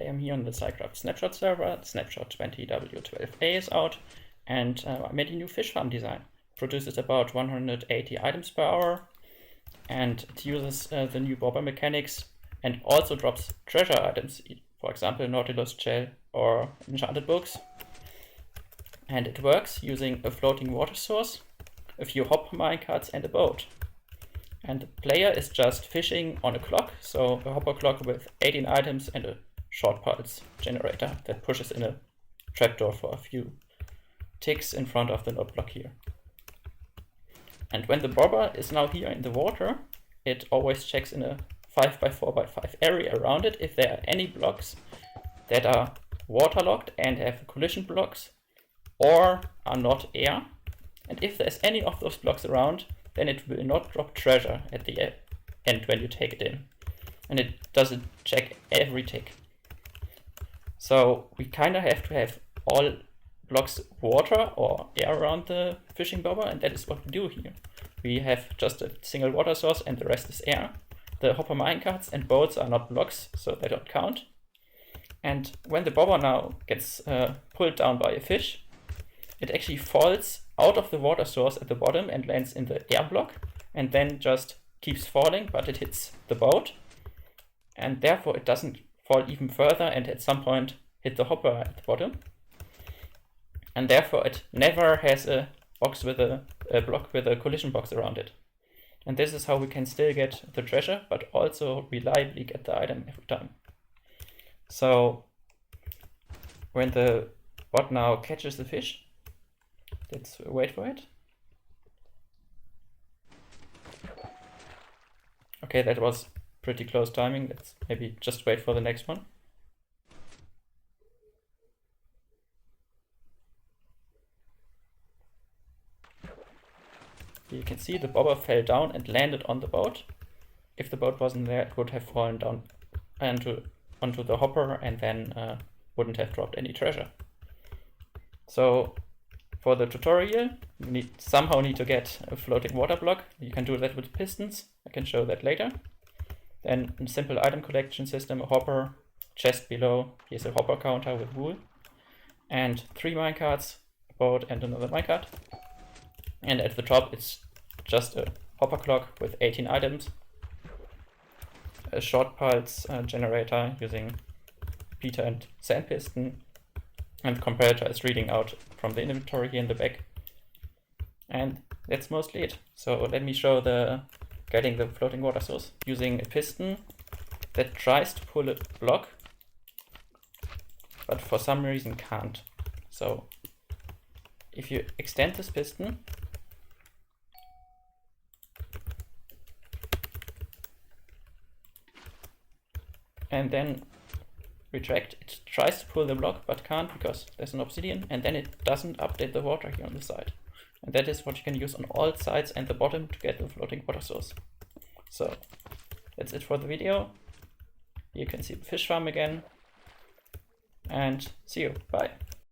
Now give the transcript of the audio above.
am here on the SciCraft snapshot server. Snapshot 20W12A is out, and I made a new fish farm design. Produces about 180 items per hour, and it uses the new bobber mechanics and also drops treasure items, for example Nautilus shell or enchanted books. And it works using a floating water source, a few hopper minecarts and a boat. And the player is just fishing on a clock, so a hopper clock with 18 items and a short pulse generator that pushes in a trapdoor for a few ticks in front of the node block here. And when the bobber is now here in the water, it always checks in a 5x4x5 area around it if there are any blocks that are waterlogged and have collision blocks or are not air. And if there's any of those blocks around, then it will not drop treasure at the end when you take it in. And it doesn't check every tick. So we kind of have to have all blocks water or air around the fishing bobber, and that is what we do here. We have just a single water source and the rest is air. The hopper minecarts and boats are not blocks, so they don't count. And when the bobber now gets pulled down by a fish, it actually falls out of the water source at the bottom and lands in the air block, and then just keeps falling, but it hits the boat, and therefore it doesn't fall even further and at some point hit the hopper at the bottom. And therefore it never has a box with a block with a collision box around it. And this is how we can still get the treasure, but also reliably get the item every time. So when the bot now catches the fish, let's wait for it. Okay, that was pretty close timing. Let's maybe just wait for the next one. You can see the bobber fell down and landed on the boat. If the boat wasn't there, it would have fallen down onto the hopper and then wouldn't have dropped any treasure. So for the tutorial, you somehow need to get a floating water block. You can do that with pistons. I can show that later. Then a simple item collection system, a hopper, chest below. Here's a hopper counter with wool. And 3 minecarts, a boat and another minecart. And at the top it's just a hopper clock with 18 items, a short pulse generator using Peter and sand piston, and the comparator is reading out from the inventory here in the back. And that's mostly it. So let me show getting the floating water source using a piston that tries to pull a block, but for some reason can't. So if you extend this piston, and then retract, it tries to pull the block but can't because there's an obsidian, and then it doesn't update the water here on the side. And that is what you can use on all sides and the bottom to get the floating water source. So that's it for the video. You can see the fish farm again, and see you. Bye.